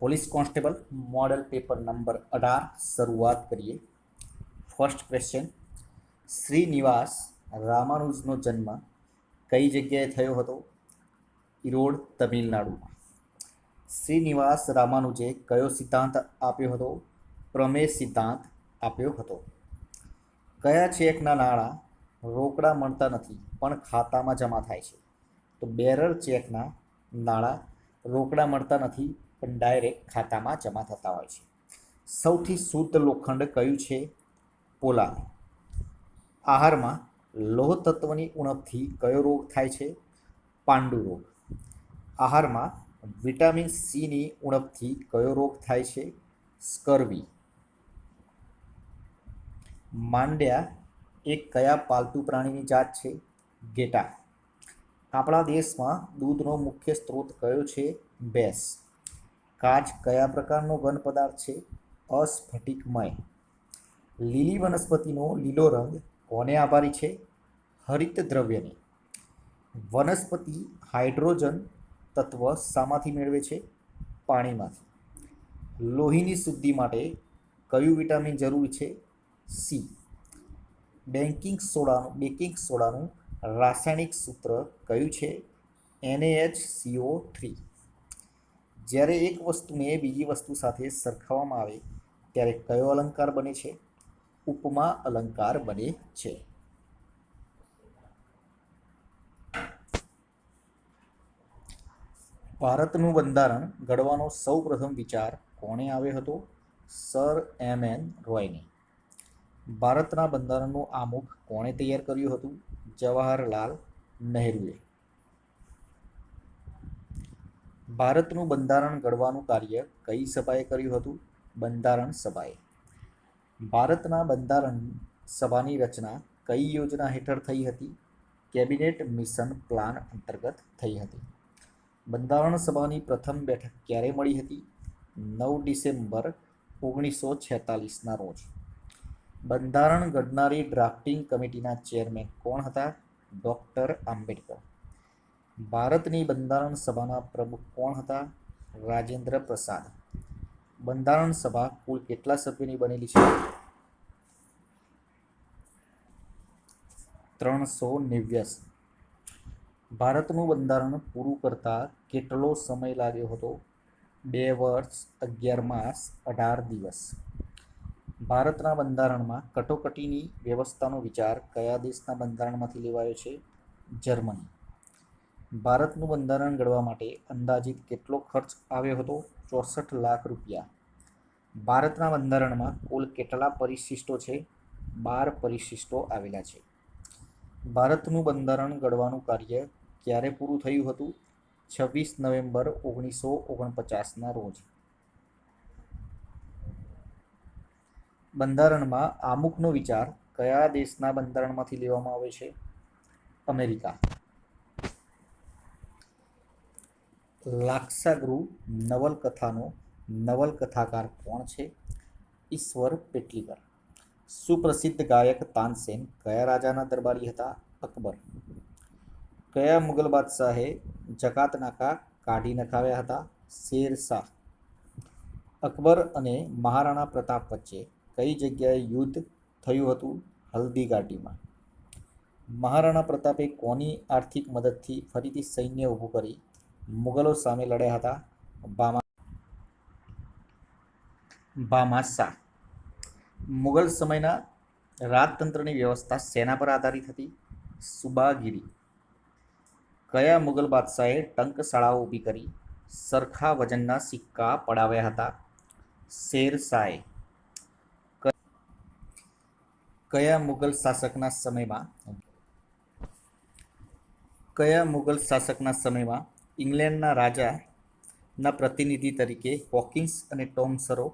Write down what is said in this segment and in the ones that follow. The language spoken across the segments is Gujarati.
Police constable model paper number 18 શરૂઆત કરીએ. ફર્સ્ટ ક્વેશ્ચન, શ્રીનિવાસ રામાનુજનો જન્મ કઈ જગ્યાએ થયો હતો? ઈરોડ, તમિલનાડુમાં. શ્રીનિવાસ રામાનુજે કયો સિદ્ધાંત આપ્યો હતો? પ્રમેય સિદ્ધાંત આપ્યો હતો. કયા ચેકના નાણાં રોકડા મળતા નથી પણ ખાતામાં જમા થાય છે? તો બેરર ચેકના નાણાં રોકડા મળતા નથી પણ ડાયરેક્ટ ખાતામાં જમા થતા હોય છે. સૌથી શુદ્ધ લોખંડ કયું છે? પોલાદ. આહારમાં લોહ તત્વની ઉણપથી કયો રોગ થાય છે? પાંડુ રોગ. આહારમાં વિટામિન સીની ઉણપથી કયો રોગ થાય છે? સ્કર્વી. માંડ્યા એ કયા પાલતુ પ્રાણીની જાત છે? ઘેટા. આપણા દેશમાં દૂધનો મુખ્ય સ્ત્રોત કયો છે? ભેંસ. કાચ કયા પ્રકારનો ઘન પદાર્થ છે? અસ્ફટિકમય. લીલી વનસ્પતિનો લીલો રંગ કોને આભારી છે? હરિત દ્રવ્યને. વનસ્પતિ હાઇડ્રોજન તત્વ શામાંથી મેળવે છે? પાણીમાંથી. લોહીની શુદ્ધિ માટે કયું વિટામિન જરૂરી છે? સી. બેકિંગ સોડાનું રાસાયણિક સૂત્ર કયું છે? NaHCO3. જ્યારે એક વસ્તુને બીજી વસ્તુ સાથે સરખાવવામાં આવે ત્યારે કયો અલંકાર બને છે? ઉપમા અલંકાર બને છે. ભારતનું બંધારણ ઘડવાનો સૌ પ્રથમ વિચાર કોણે આવ્યો હતો? Sir M.N. રોયને. ભારતના બંધારણનું આમુખ કોણે તૈયાર કર્યું હતું? જવાહરલાલ નહેરુએ. ભારતનું બંધારણ ઘડવાનું કાર્ય કઈ સભાએ કર્યું હતું? બંધારણ સભાએ. ભારતના બંધારણ સભાની રચના કઈ યોજના હેઠળ થઈ હતી? કેબિનેટ મિશન પ્લાન અંતર્ગત થઈ હતી. બંધારણ સભાની પ્રથમ બેઠક ક્યારે મળી હતી? 9 ડિસેમ્બર 1946ના રોજ. બંધારણ ઘડનારી ડ્રાફ્ટિંગ કમિટીના ચેરમેન કોણ હતા? ડૉક્ટર આંબેડકર. ભારતની બંધારણ સભાના પ્રમુખ કોણ હતા? રાજેન્દ્ર પ્રસાદ. બંધારણ સભા કુલ કેટલા સભ્યોની બનેલી છે? 389. ભારતનું બંધારણ પૂરું કરતા કેટલો સમય લાગ્યો હતો? 2 વર્ષ 11 માસ 18 દિવસ. ભારતના બંધારણમાં કટોકટીની વ્યવસ્થાનો વિચાર કયા દેશના બંધારણમાંથી લેવાયો છે? જર્મની. ભારતનું બંધારણ ઘડવા માટે અંદાજિત કેટલો ખર્ચ આવ્યો હતો? 64 લાખ રૂપિયા. ભારતના બંધારણમાં કુલ કેટલા પરિશિષ્ટો છે? 12 પરિશિષ્ટો આવેલા છે. ભારતનું બંધારણ ઘડવાનું કાર્ય ક્યારે પૂરું થયું હતું? 26 નવેમ્બર 1949ના રોજ. બંધારણમાં આમુખનો વિચાર કયા દેશના બંધારણમાંથી લેવામાં આવે છે? અમેરિકા. લાક્ષાગૃહ નવલકથાનો નવલકથાકાર કોણ છે? ઈશ્વર પેટલીકર. સુપ્રસિદ્ધ ગાયક તાનસેન કયા રાજાના દરબારી હતા? અકબર. કયા મુગલ બાદશાહે જકાતનાકા કાઢી નખાવ્યા હતા? શેર શાહ. અકબર અને મહારાણા પ્રતાપ વચ્ચે કઈ જગ્યાએ યુદ્ધ થયું હતું? હલ્દી ઘાટીમાં. મહારાણા પ્રતાપે કોની આર્થિક મદદથી ફરીથી સૈન્ય ઊભું કરી મુગલો સામે લડ્યા હતા? ભામાશાહ. મુગલ સમયના રાજતંત્રની વ્યવસ્થા શેના પર આધારિત હતી? સુબાગીરી. કયા મુગલ બાદશાહે ટંકશાળાઓ ઊભી કરી સરખા વજનના સિક્કા પડાવ્યા હતા? શેર શાહે. કયા મુગલ શાસકના સમયમાં ઇંગ્લેન્ડના રાજાના પ્રતિનિધિ તરીકે હોકિન્સ અને ટોમ્સરો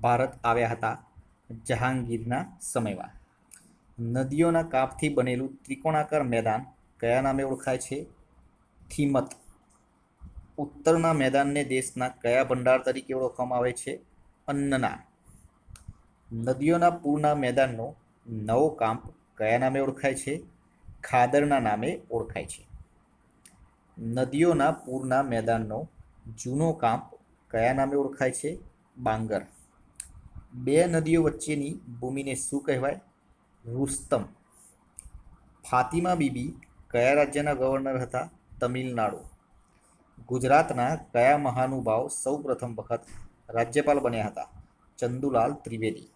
ભારત આવ્યા હતા? જહાંગીરના સમયમાં. નદીઓના કાપથી બનેલું ત્રિકોણાકાર મેદાન કયા નામે ઓળખાય છે? થીમત. ઉત્તરના મેદાનને દેશના કયા ભંડાર તરીકે ઓળખવામાં આવે છે? અન્નના. નદીઓના પૂરના મેદાનનો નવો કાંપ કયા નામે ઓળખાય છે? ખાદરના નામે ઓળખાય છે. નદીઓના પૂરના મેદાનનો જૂનો કાંપ કયા નામે ઓળખાય છે? બાંગર. બે નદીઓ વચ્ચેની ભૂમિને શું કહેવાય? રુસ્તમ. ફાતિમા બીબી કયા રાજ્યના ગવર્નર હતા? તમિલનાડુ. ગુજરાતના કયા મહાનુભાવ સૌ પ્રથમ વખત રાજ્યપાલ બન્યા હતા? ચંદુલાલ ત્રિવેદી.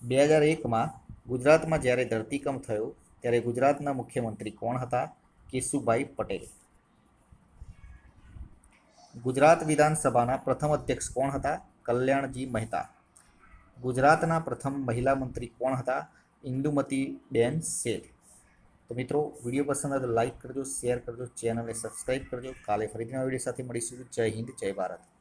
2001માં ગુજરાતમાં જ્યારે ધરતીકંપ થયો ત્યારે ગુજરાતના મુખ્યમંત્રી કોણ હતા? કેશુભાઈ પટેલ. ગુજરાત વિધાનસભાના પ્રથમ અધ્યક્ષ કોણ હતા? કલ્યાણજી મહેતા. ગુજરાતના પ્રથમ મહિલા મંત્રી કોણ હતા? ઇન્દુમતીબેન શેઠ. તો મિત્રો, વિડીયો પસંદ આવે તો લાઈક કરજો, શેર કરજો, ચેનલને સબસ્ક્રાઈબ કરજો. કાલે ફરીથી નવા વિડીયો સાથે મળીશું. જય હિન્દ, જય ભારત.